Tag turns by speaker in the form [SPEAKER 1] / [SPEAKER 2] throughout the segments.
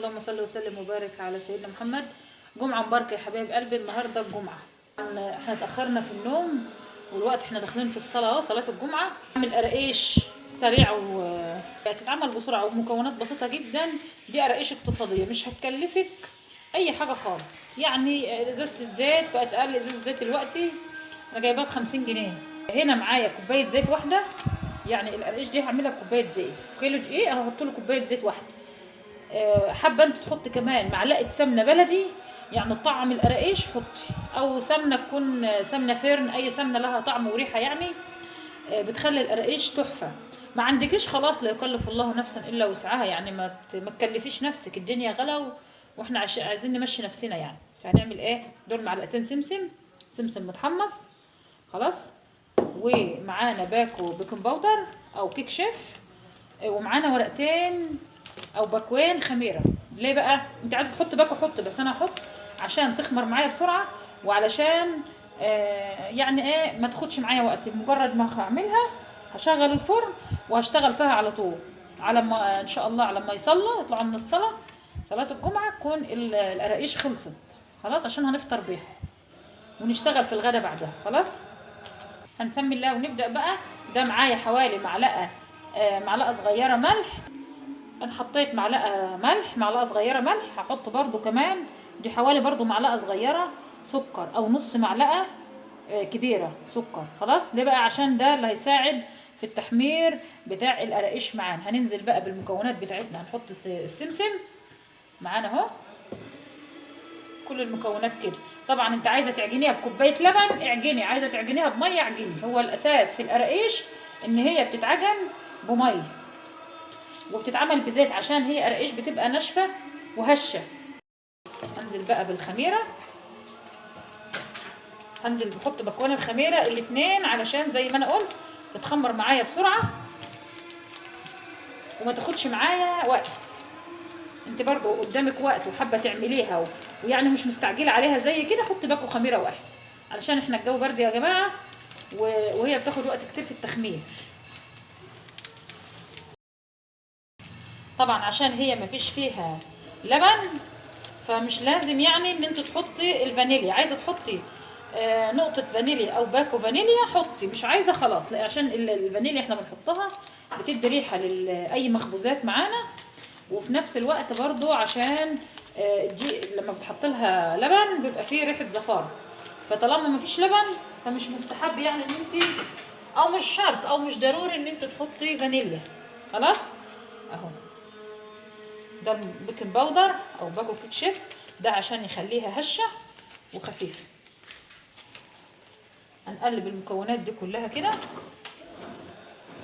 [SPEAKER 1] اللهم صل وسلم وبارك على سيدنا محمد. جمعة مباركة يا حبايب قلبي. النهارده الجمعة، احنا اتأخرنا في النوم والوقت احنا داخلين في الصلاة اهو، صلاة الجمعة. نعمل قراقيش سريع وتتعمل بسرعة ومكونات بسيطة جدا. دي قراقيش اقتصادية مش هتكلفك اي حاجة خالص. يعني ازازة الزيت بقت اقل ازازة زيت دلوقتي انا جايباها ب50 جنيه. هنا معايا كوباية زيت واحدة، يعني القراقيش دي هعملها بكوباية زيت. كيلو دقيق هحط له كوباية زيت واحدة. حابه انت تحطي كمان معلقه سمنه بلدي يعني طعم القراقيش حطي، او سمنه تكون سمنه فرن، اي سمنه لها طعم وريحه يعني بتخلي القراقيش تحفه. ما عندكيش خلاص، لا يكلف الله نفسا الا وسعها، يعني ما تكلفيش نفسك، الدنيا غلا واحنا عايزين نمشي نفسنا يعني. فهنعمل ايه؟ دول معلقتين سمسم متحمص خلاص، ومعانا باكو بيكنج باودر او كيك شيف، ومعانا ورقتين او باكوين خميره. ليه بقى؟ انت عايزه تحط باكو حط، بس انا هحط عشان تخمر معايا بسرعه، وعلشان يعني ايه ما تاخدش معايا وقت. مجرد ما هعملها هشغل الفرن وهشتغل فيها على طول، على ما ان شاء الله على ما يطلعوا من الصلاه، صلاه الجمعه، تكون القراقيش خلصت خلاص، عشان هنفطر بيها ونشتغل في الغدا بعدها. خلاص هنسمي الله ونبدا بقى. ده معايا حوالي معلقه صغيره ملح. انا حطيت معلقه صغيره ملح. هحط برضو كمان دي حوالي برضو معلقه صغيره سكر، او نص معلقه كبيره سكر. خلاص ليه بقى؟ عشان ده اللي هيساعد في التحمير بتاع القراقيش معانا. هننزل بقى بالمكونات بتاعتنا. هنحط السمسم معانا اهو، كل المكونات كده. طبعا انت عايزه تعجنيها بكوبايه لبن اعجني، عايزه تعجنيها بميه اعجني. هو الاساس في القراقيش ان هي بتتعجن بميه وبتتعمل بزيت، عشان هي قراقيش بتبقى ناشفه وهشه. هنزل بقى بالخميره، هنزل بحط بكوان الخميره الاتنين علشان زي ما انا قلت تتخمر معايا بسرعه وما تاخدش معايا وقت. انت برضو قدامك وقت وحابه تعمليها ويعني مش مستعجله عليها زي كده، حط باكو خميره واحد، علشان احنا الجو برد يا جماعه وهي بتاخد وقت كتير في التخمير. طبعا عشان هي مفيش فيها لبن فمش لازم يعني ان انت تحطي الفانيليا. عايزه تحطي نقطه فانيليا او باكو فانيليا حطي، مش عايزه خلاص لا، عشان الفانيليا احنا بنحطها بتدي ريحه لاي مخبوزات معانا، وفي نفس الوقت برضو عشان دي لما بتحط لها لبن بيبقى فيه ريحه زفاره. فطالما مفيش لبن فمش مستحب يعني ان انت، او مش شرط او مش ضروري ان انت تحطي فانيليا. خلاص اهو ده البيكنج باودر او باكو كيك شيف، ده عشان يخليها هشه وخفيفه. هنقلب المكونات دي كلها كده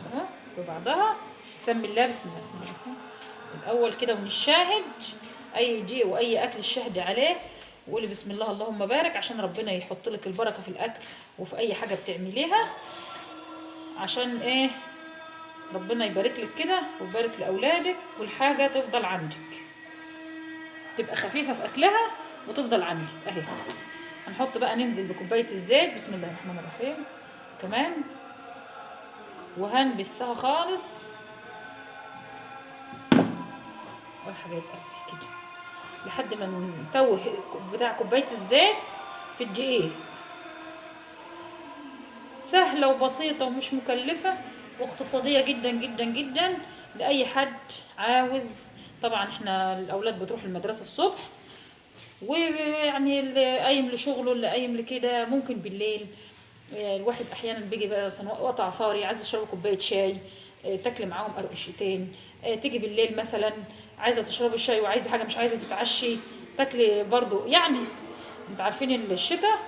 [SPEAKER 1] اهو ببعضها. نسمي الله بسم الله الاول كده، ونشاهد اي دي واي اكل الشهد عليه وقولي بسم الله اللهم بارك، عشان ربنا يحط لك البركه في الاكل وفي اي حاجه بتعمليها، عشان ايه؟ ربنا يبارك لك كده ويبارك لاولادك والحاجه تفضل عندك، تبقى خفيفه في اكلها وتفضل عندي اهي. هنحط بقى، ننزل بكوبايه الزيت بسم الله الرحمن الرحيم كمان، وهنبسها خالص حاجات كده لحد ما نتوه بتاع كوبايه الزيت في الدقيق. سهله وبسيطه ومش مكلفه واقتصاديه جدا جدا جدا لاي حد عاوز. طبعا احنا الاولاد بتروح المدرسه الصبح، ويعني اللي قايم لشغله اللي قايم لكده ممكن بالليل الواحد احيانا بيجي بقى وقت عصاري عايز يشرب كوبايه شاي، تاكلي معاهم قرقشتين. تيجي بالليل مثلا عايزه تشربي الشاي وعايزه حاجه مش عايزه تتعشي تاكلي برضو. يعني انت عارفين الشتاء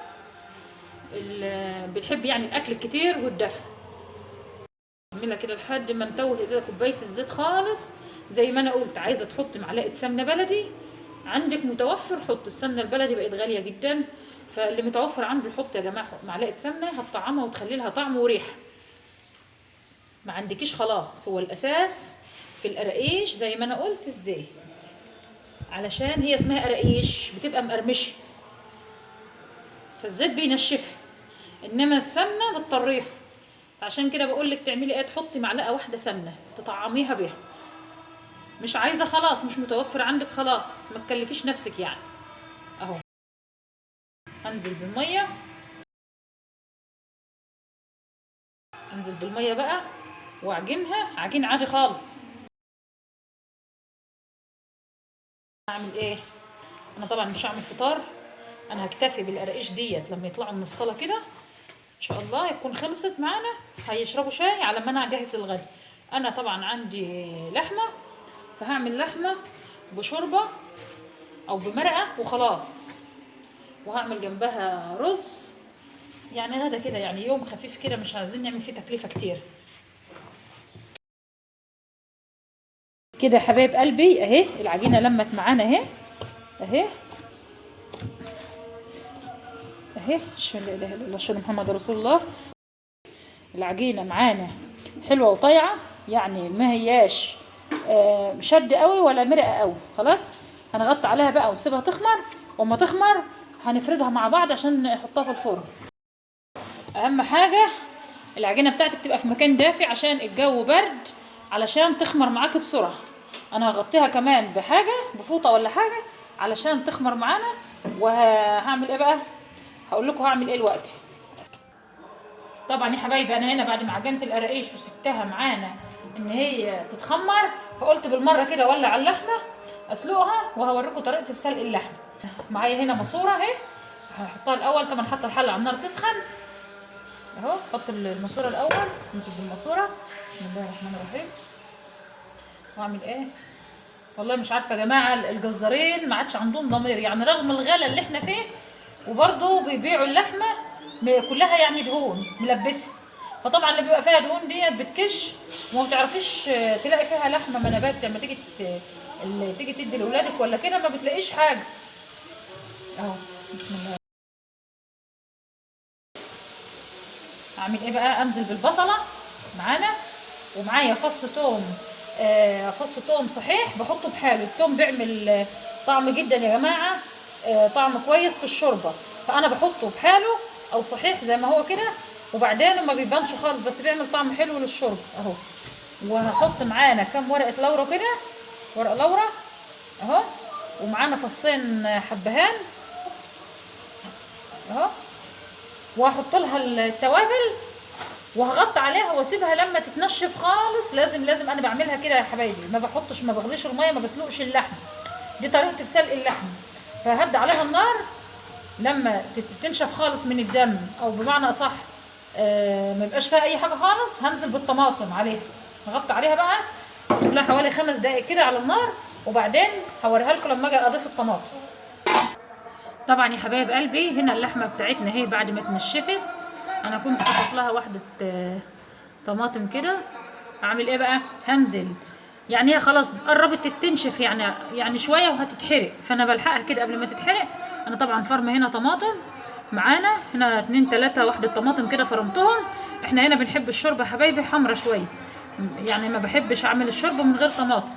[SPEAKER 1] بنحب يعني الاكل الكتير والدفء. نعملها كده لحد ما نتوه اذا كوبايه الزيت خالص. زي ما انا قلت عايزه تحطي معلقه سمنه بلدي عندك متوفر حط. السمنه البلدي بقت غاليه جدا، فاللي متوفر عنده يحط يا جماعه معلقه سمنه هتطعمها وتخلي لها طعم وريحه. ما عندكيش خلاص، هو الاساس في القراقيش زي ما انا قلت الزيت، علشان هي اسمها قراقيش بتبقى مقرمشه فالزيت بينشفها، انما السمنه بتطريها. عشان كده بقول لك تعملي ايه؟ تحطي معلقه واحده سمنه تطعميها بيها. مش عايزه خلاص، مش متوفر عندك خلاص، ما تكلفيش نفسك يعني. اهو هنزل بالميه، انزل بالميه بقى واعجنها عجين عادي خالص. اعمل ايه؟ انا طبعا مش هعمل فطار، انا هكتفي بالقراقيش ديت لما يطلعوا من الصلاه كده ان شاء الله يكون خلصت معانا. هيشربوا شاي على ما انا اجهز الغدا. انا طبعا عندي لحمه، فهعمل لحمه بشوربه او بمرقه وخلاص، وهعمل جنبها رز. يعني غدا كده، يعني يوم خفيف كده، مش عايزين نعمل فيه تكلفه كتير. كده يا حبايب قلبي اهي العجينه لمت معانا اهي، اهي اهي. لا اله الا الله، اشهد محمد رسول الله. العجينه معانا حلوه وطيعه، يعني ما هياش شد قوي ولا مرقه قوي. خلاص هنغطي عليها بقى ونسيبها تخمر، وما تخمر هنفردها مع بعض عشان نحطها في الفرن. اهم حاجه العجينه بتاعتك تبقى في مكان دافي عشان الجو برد، علشان تخمر معاك بسرعه. انا هغطيها كمان بحاجه، بفوطه ولا حاجه، علشان تخمر معانا. وهعمل ايه بقى؟ هقول لكم هعمل ايه دلوقتي. طبعا يا حبايبي انا هنا بعد ما عجنت القراقيش وسبتها معانا ان هي تتخمر، فقلت بالمره كده اولع اللحمه اسلقها، وهوريكم طريقه سلق اللحمه. معايا هنا ماسوره اهي، هحطها الاول. طبعا حاطه الحله على النار تسخن اهو. حط الماسوره الاول، نمسك بالماسوره. بسم الله الرحمن الرحيم. واعمل ايه؟ والله مش عارفه يا جماعه، الجزارين ما عادش عندهم ضمير، يعني رغم الغلا اللي احنا فيه وبرضه بيبيعوا اللحمه كلها يعني دهون ملبسه. فطبعا اللي بيبقى فيها دهون ديت بتكش، وما بتعرفيش تلاقي فيها لحمه منابات. لما تيجي اللي تيجي تدي لاولادك ولا كده ما بتلاقيش حاجه اهو. بسم الله. اعمل ايه بقى؟ انزل بالبصله معانا، ومعايا فص توم. فص توم صحيح بحطه بحاله. التوم بيعمل طعم جدا يا جماعه، طعم كويس في الشوربه، فانا بحطه بحاله او صحيح زي ما هو كده. وبعدين ما بيبانش خالص، بس بيعمل طعم حلو للشرب اهو. وهحط معانا كام ورقه لورا كده، ورقه لورا اهو. ومعانا فصين حبهان اهو. وهحط لها التوابل، وهغطي عليها واسيبها لما تتنشف خالص. لازم انا بعملها كده يا حبايبي، ما بغليش الميه، ما بسلقش اللحمه. دي طريقتي في سلق اللحمه. فهدي عليها النار لما تنشف خالص من الدم، او بمعنى اصح ما يبقاش فيها اي حاجه خالص. هنزل بالطماطم عليها، هغطي عليها بقى، اسيب لها حوالي 5 دقائق كده على النار، وبعدين هوريها لكم لما اجي اضيف الطماطم. طبعا يا حبايب قلبي هنا اللحمه بتاعتنا اهي بعد ما اتنشفت. انا كنت حاطط لها واحده طماطم كده. اعمل ايه بقى؟ هنزل، يعني هي خلاص قربت تنشف، يعني شويه وهتتحرق، فانا بلحقها كده قبل ما تتحرق. انا طبعا فرمه هنا طماطم معانا، هنا 2 3 واحده طماطم كده فرمتهم. احنا هنا بنحب الشوربه يا حبايبي حمرا شويه، يعني ما بحبش اعمل الشوربه من غير طماطم.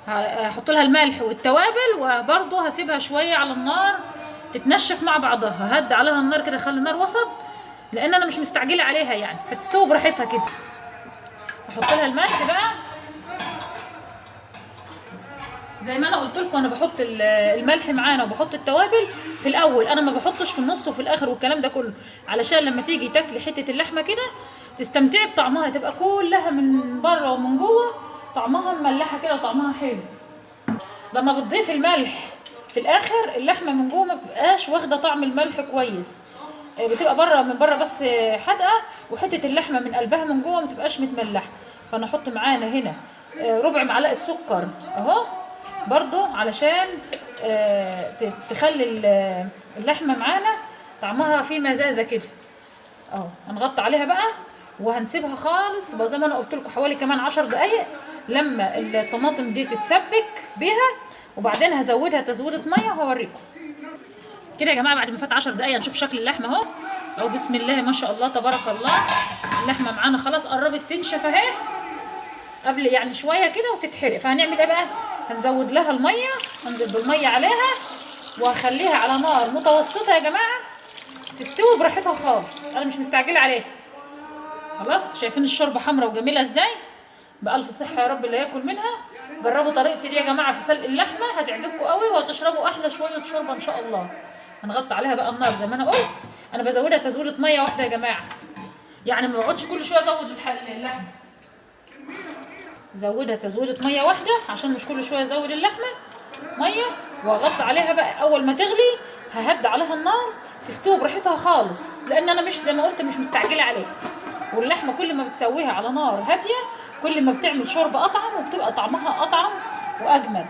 [SPEAKER 1] هحط لها الملح والتوابل، وبرضه هسيبها شويه على النار تتنشف مع بعضها. هدي عليها النار كده، خلي النار وسط، لان انا مش مستعجله عليها يعني، فتستوي براحتها كده. احط لها الملح بقى زي ما انا قلت لكم. انا بحط الملح معانا وبحط التوابل في الاول، انا ما بحطش في النص وفي الاخر والكلام ده كله، علشان لما تيجي تاكلي حته اللحمه كده تستمتعي بطعمها، تبقى كلها من بره ومن جوه طعمها مملحه كده وطعمها حلو. لما بتضيف الملح في الاخر اللحمه من جوه ما بتبقاش واخده طعم الملح كويس، بتبقى بره من بره بس حادقه، وحته اللحمه من قلبها من جوه ما تبقاش متملحه. فانا احط معانا هنا ربع معلقه سكر اهو، برضو علشان تخلي اللحمه معانا طعمها فيه مزازه كده اهو. هنغطي عليها بقى وهنسيبها خالص بقى زي ما انا قلت لكم حوالي كمان 10 دقائق لما الطماطم دي تتسبك بيها، وبعدين هزودها تزويده ميه وهوريكم. كده يا جماعه بعد ما فات 10 دقائق نشوف شكل اللحمه اهو بسم الله ما شاء الله تبارك الله. اللحمه معانا خلاص قربت تنشف اهي، قبل يعني شويه كده وتتحرق. فهنعمل ايه بقى؟ هنزود لها الميه، هنزل بالميه عليها وهخليها على نار متوسطه يا جماعه تستوي براحتها خالص، انا مش مستعجله عليها. خلاص شايفين الشوربه حمراء وجميله ازاي؟ بألف صحه يا رب اللي ياكل منها. جربوا طريقتي دي يا جماعه في سلق اللحمه، هتعجبكم قوي وهتشربوا احلى شويه شوربه ان شاء الله. هنغطي عليها بقى النار زي ما انا قلت. انا بزودها تزويده ميه واحده يا جماعه، يعني ما بقعدش كل شويه ازود اللحمه. زودها تزويده ميه واحده عشان مش كل شويه ازود اللحمه ميه. واغطي عليها بقى اول ما تغلي، ههدي عليها النار تستوي براحتها خالص، لان انا مش زي ما قلت مش مستعجله عليها. واللحمه كل ما بتسويها على نار هاديه كل ما بتعمل شوربه اطعم وبتبقى طعمها اطعم واجمل.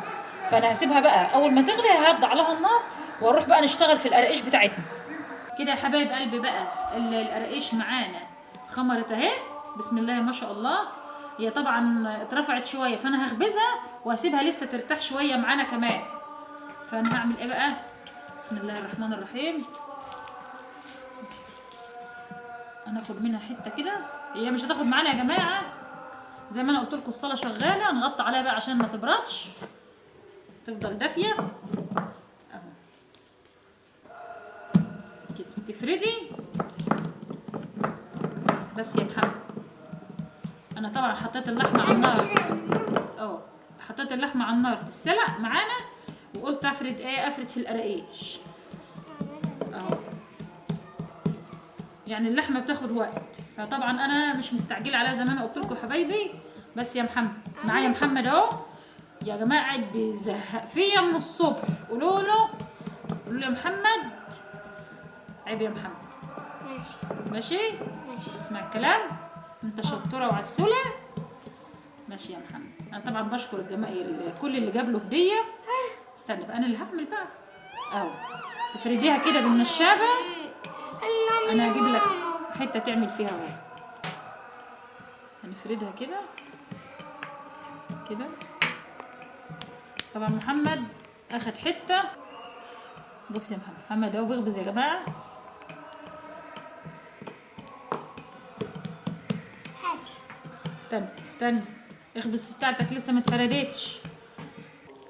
[SPEAKER 1] فانا هسيبها بقى اول ما تغلي ههدي عليها النار واروح بقى نشتغل في القراقيش بتاعتنا. كده يا حبايب قلبي بقى القراقيش معانا خمرت اهي، بسم الله ما شاء الله. هي طبعا اترفعت شويه فانا هخبزها وهسيبها لسه ترتاح شويه معانا كمان. فانا هعمل ايه بقى؟ بسم الله الرحمن الرحيم. انا هاخد منها حته كده، هي مش هتاخد معانا يا جماعه، زي ما انا قلت لكم الصاله شغاله، هنغطي عليها بقى عشان ما تبردش تفضل دافيه اهو كده. تفردي بس يا محمد. انا طبعا حطيت اللحمه على النار اهو، حطيت اللحمه على النار تتسلق معانا، وقلت افرد ايه، افرد في القراقيش اهو. يعني اللحمه بتاخد وقت، فطبعا انا مش مستعجله عليها زي ما انا قلت لكم حبايبي. بس يا محمد معايا محمد اهو يا جماعه، قاعد بيزهق فيا من الصبح. قولوا له يا محمد، عيب يا محمد. ماشي اسمع الكلام، انت شطوره وعسوله. ماشي يا محمد. انا طبعا بشكر الجماعه كل اللي جاب له هديه. استنى بقى انا اللي هعمل بقى اهو. تفرديها كده بالنشابه، انا هجيب لك حته تعمل فيها اهو. هنفردها كده كده. طبعا محمد اخد حته. بص يا محمد اهو بيخبز يا جماعه. استنى اخبز بتاعتك لسه ما اتفردتش.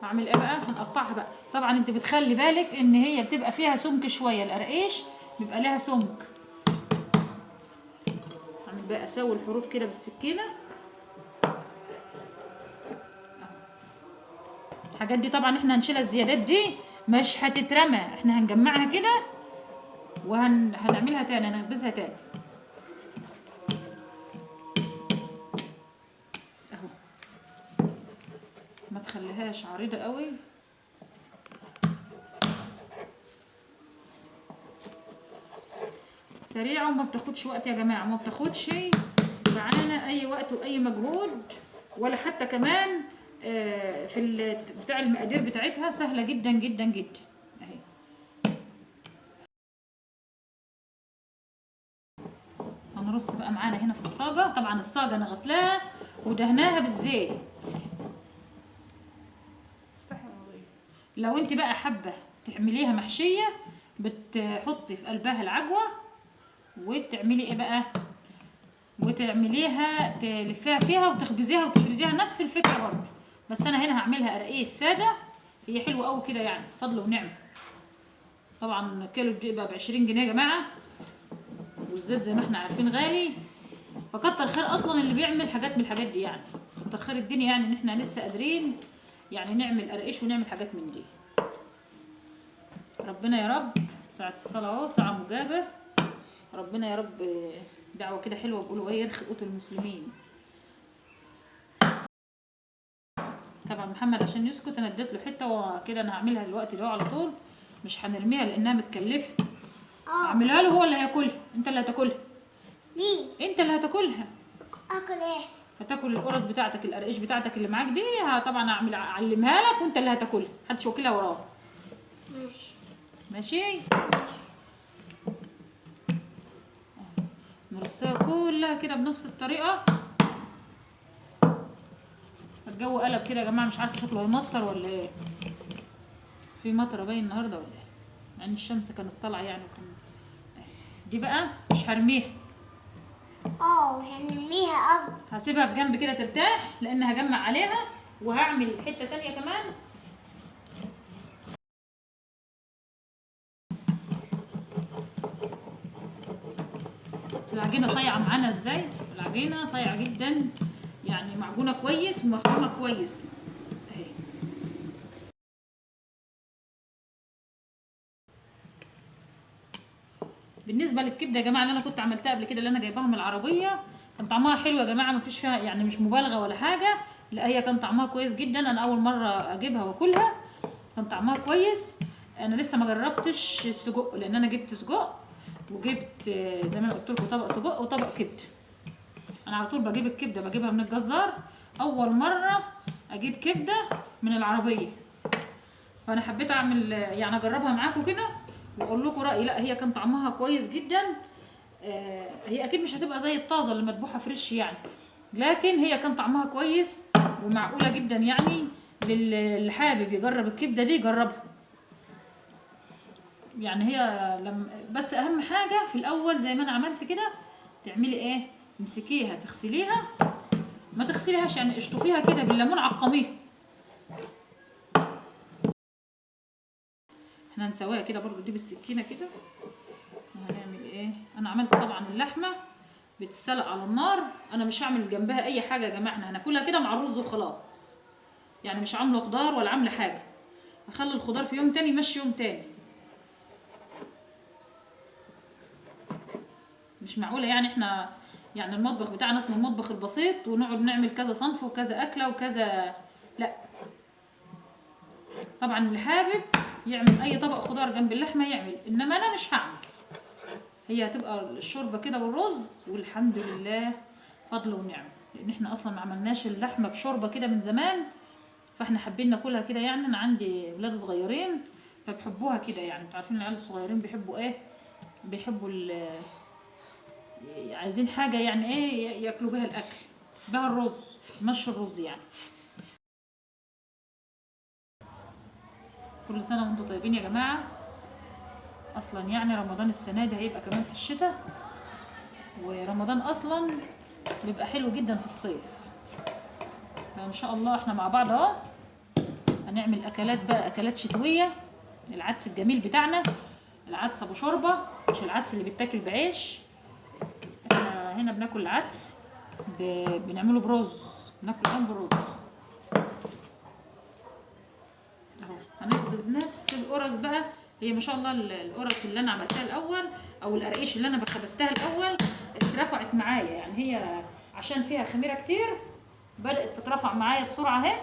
[SPEAKER 1] هعمل ايه بقى؟ هنقطعها بقى. طبعا انت بتخلي بالك ان هي بتبقى فيها سمك شويه، القراقيش بيبقى لها سمك. هعمل بقى اسوي الحروف كده بالسكينه. الحاجات دي طبعا احنا هنشيلها، الزيادات دي مش هتترمى، احنا هنجمعها كده وهنعملها تاني، هنخبزها تاني اهو. ما تخليهاش عريضه قوي. سريعه وما بتاخدش وقت يا جماعه، ما بتاخدش معانا اي وقت واي مجهود، ولا حتى كمان في بتاع المقادير بتاعتها سهله جدا جدا جدا اهي. هنرص بقى معانا هنا في الصاجه. طبعا الصاجه انا غسلاها ودهناها بالزيت. لو انت بقى حابه تعمليها محشيه بتحطي في قلبها العجوه وتعملي ايه بقى، وتعمليها تلفيها فيها وتخبزيها وتفرديها، نفس الفكره برضه. بس انا هنا هعملها قراقيش ساده، هي حلوه قوي كده يعني، فضل ونعمه. طبعا كيلو بقى ب20 جنيه يا جماعه، والزيت زي ما احنا عارفين غالي، فكتر خير اصلا اللي بيعمل حاجات من الحاجات دي، يعني كتر خير الدنيا يعني ان احنا لسه قادرين يعني نعمل قراقيش ونعمل حاجات من دي. ربنا يا رب ساعه الصلاه اهو، ساعه مجابه. ربنا يا رب دعوه كده حلوه بيقولوا ايه، يرخي قوت المسلمين. طبعا محمد عشان يسكت انا اديت له حته وكده، انا هعملها دلوقتي ده على طول، مش هنرميها لانها متكلفه. اعملها له هو اللي هياكلها، انت اللي هتاكلها. ليه؟ انت اللي هتاكلها. اكل ايه؟ هتاكل القرص بتاعتك، القرقيش بتاعتك اللي معاك دي، طبعا اعلمها لك وانت اللي هتاكلها، محدش واكلها وراك. ماشي. نرصها كلها كده بنفس الطريقه. الجو قلب كده يا جماعه، مش عارفه شكله هيمطر ولا ايه. في مطره باين النهارده ولا ايه، يعني الشمس كانت طالعه يعني دي بقى مش هرميها. هنرميها قصدي. هسيبها في جنب كده ترتاح، لان هجمع عليها وهعمل حته تانيه كمان. العجينه طايعه معانا ازاي؟ العجينه طايعه جدا، يعني معجونه كويس ومفرومه كويس. بالنسبه للكبده يا جماعه اللي انا كنت عملتها قبل كده، اللي انا جايباها من العربيه، كان طعمها حلو يا جماعه، ما فيش فيها يعني مش مبالغه ولا حاجه، لا هي كان طعمها كويس جدا. انا اول مره اجيبها واكلها كان طعمها كويس. انا لسه ما جربتش السجق، لان انا جبت سجق وجبت زي ما انا قلت لكم طبق سجق وطبق كبده. انا على طول بجيب الكبده بجيبها من الجزار، اول مره اجيب كبده من العربيه، فانا حبيت اعمل يعني اجربها معاكم كده واقول لكم رايي. لا هي كان طعمها كويس جدا. هي اكيد مش هتبقى زي الطازه اللي مذبوحه فريش يعني، لكن هي كان طعمها كويس ومعقوله جدا يعني. اللي حابب يجرب الكبده دي جربها يعني. هي بس اهم حاجه في الاول زي ما انا عملت كده، تعملي ايه؟ تمسكيها تغسليها، ما تغسليهاش يعني، اشطفيها كده بالليمون، عقميها. احنا هنسويها كده برضو دي بالسكينه كده. وهنعمل ايه؟ انا عملت طبعا اللحمه بتتسلق على النار، انا مش هعمل جنبها اي حاجه يا جماعه، احنا هناكلها كده مع الرز وخلاص يعني، مش عامله خضار ولا عامله حاجه. هخلي الخضار في يوم تاني يمشي يوم تاني. مش معقوله يعني احنا يعني المطبخ بتاعنا اسمه المطبخ البسيط ونقعد نعمل كذا صنف وكذا اكله وكذا، لا. طبعا اللي حابب يعمل اي طبق خضار جنب اللحمه يعمل، انما انا مش هعمل. هي هتبقى الشوربه كده والرز والحمد لله فضل ونعم، لان احنا اصلا ما عملناش اللحمه بشوربه كده من زمان، فاحنا حابين ناكلها كده يعني. انا عندي ولاد صغيرين فبحبوها كده يعني، انتوا عارفين العيال الصغيرين بيحبوا ايه؟ بيحبوا عايزين حاجه يعني ايه ياكلوا بيها الاكل، بها الرز، مش الرز يعني. كل سنه وانتم طيبين يا جماعه. اصلا يعني رمضان السنه دي هيبقى كمان في الشتاء، ورمضان اصلا بيبقى حلو جدا في الصيف، فان شاء الله احنا مع بعض اهو هنعمل اكلات بقى، اكلات شتويه. العدس الجميل بتاعنا، العدس ابو شوربه، مش العدس اللي بيتاكل بعيش. احنا هنا بناكل العدس بنعمله برز، بناكل كام برز اهو. هنخبز نفس القرص بقى. هي ما شاء الله القرص اللي انا عملتها الاول او القراقيش اللي انا خبزتها الاول اترفعت معايا يعني، هي عشان فيها خميره كتير بدات تترفع معايا بسرعه اهي.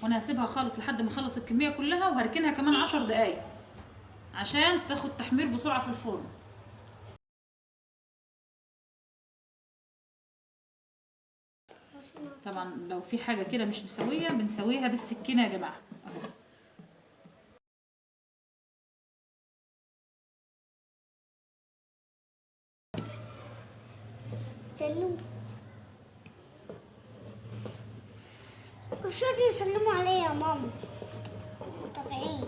[SPEAKER 1] وانا هسيبها خالص لحد ما اخلص الكميه كلها، وهركنها كمان 10 دقايق عشان تاخد تحمير بسرعه في الفرن. طبعا لو في حاجه كده مش مسويه بنسويها بالسكينه يا جماعه اهو.
[SPEAKER 2] سلموا مش راضي يسلموا عليا يا ماما متابعين.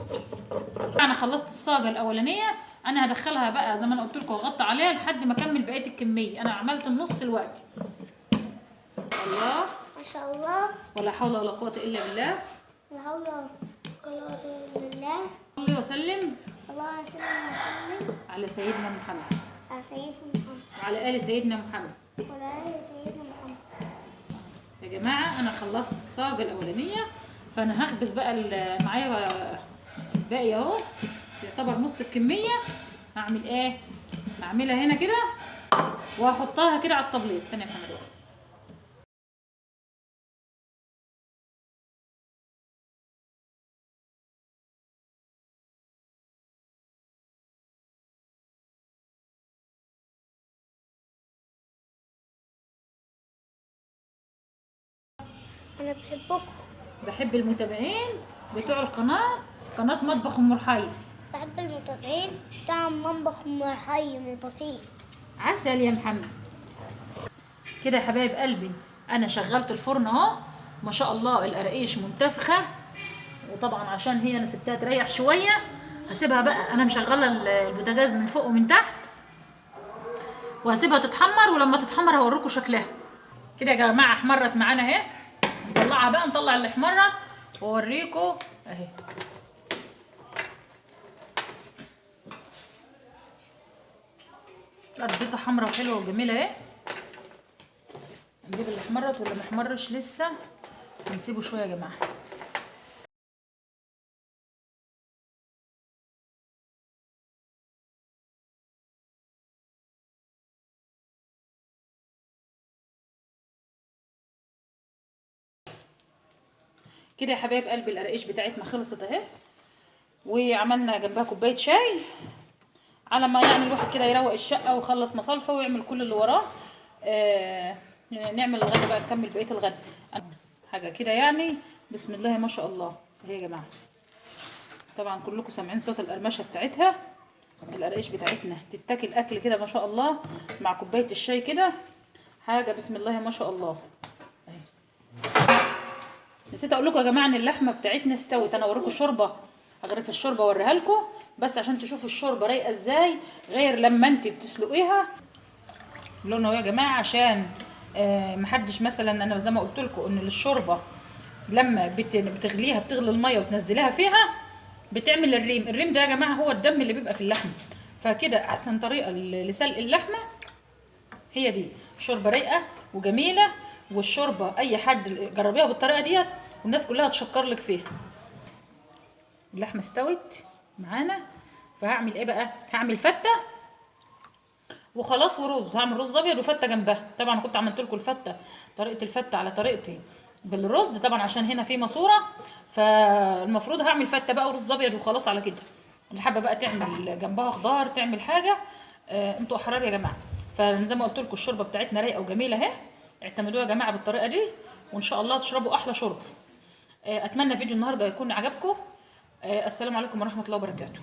[SPEAKER 1] انا خلصت الصاجه الاولانيه، انا هدخلها بقى زي ما انا قلت لكم واغطي عليها لحد ما اكمل بقيه الكميه. انا عملت النص الوقت. الله
[SPEAKER 2] ما شاء الله،
[SPEAKER 1] ولا حول ولا قوه الا بالله.
[SPEAKER 2] لا حول ولا قوة إلا بالله.
[SPEAKER 1] صلي وسلم
[SPEAKER 2] الله يسلم وسلم
[SPEAKER 1] على سيدنا محمد
[SPEAKER 2] على سيدنا محمد
[SPEAKER 1] وعلى ال سيدنا محمد.
[SPEAKER 2] وعلى آل سيدنا محمد.
[SPEAKER 1] يا جماعه انا خلصت الصاجه الاولانيه، فانا هخبز بقى معايا الباقي اهو، يعتبر نص الكميه. هعمل ايه؟ هعملها هنا كده وهحطها كده على الطبليه. استنى يا محمد.
[SPEAKER 2] أنا بحبكم،
[SPEAKER 1] بحب المتابعين بتوع القناه، قناه مطبخ ام رحيم.
[SPEAKER 2] بحب المتابعين بتاع المطبخ أم رحيم البسيط.
[SPEAKER 1] عسل يا محمد. كده يا حبايب قلبي انا شغلت الفرن اهو، ما شاء الله القراقيش منتفخه. وطبعا عشان هي انا سبتها تريح شويه هسيبها بقى، انا مشغله البوتاجاز من فوق ومن تحت، وهسيبها تتحمر، ولما تتحمر هوريكم شكلها. كده يا جماعه احمرت معانا اهي، نطلعها بقى، نطلع اللي احمرت واوريكم اهي. ارضيتها حمرا وحلوه وجميله اهي. نجيب اللي احمرت واللي ما احمرش لسه نسيبه شويه يا جماعه. كده يا حبايب قلبي القراقيش بتاعتنا خلصت اهي، وعملنا جنبها كوبايه شاي على ما يعني الواحد كده يروق الشقه ويخلص مصالحه ويعمل كل اللي وراه. نعمل الغدا بقى، نكمل بقيه الغدا حاجه كده يعني. بسم الله ما شاء الله اهي يا جماعه. طبعا كلكم سامعين صوت القرمشه بتاعتها. القراقيش بتاعتنا تتاكل اكل كده ما شاء الله مع كوبايه الشاي كده، حاجه بسم الله ما شاء الله اهي. نسيت اقول لكم يا جماعه ان اللحمه بتاعتنا استوت. انا اوريكم الشوربه، اغرف الشوربه اوريها لكم بس عشان تشوفوا الشوربه رايقه ازاي غير لما انت بتسلقيها. لونه يا جماعه عشان محدش مثلا، انا زي ما قلت لكم ان الشوربه لما بتغليها بتغلي الميه وتنزليها فيها بتعمل الريم. الريم ده يا جماعه هو الدم اللي بيبقى في اللحمه، فكده احسن طريقه لسلق اللحمه هي دي. شوربه رايقه وجميله، والشوربه اي حد جربيها بالطريقه ديت والناس كلها تشكر لك فيها. اللحمه استوت معانا، فهعمل ايه بقى؟ هعمل فته وخلاص ورز. هعمل رز ابيض وفته جنبها. طبعا كنت عملت لكم الفته طريقه الفته على طريقتي بالرز طبعا عشان هنا في ماسوره، فالمفروض هعمل فته بقى ورز ابيض وخلاص على كده. اللي حابه بقى تعمل جنبها خضار تعمل حاجه انتوا احرار يا جماعه. فزي ما قلت لكم الشوربه بتاعتنا رايقه وجميله اهي، اعتمدوها يا جماعه بالطريقه دي وان شاء الله تشربوا احلى شرب. اتمنى فيديو النهارده يكون عجبكم. السلام عليكم ورحمه الله وبركاته.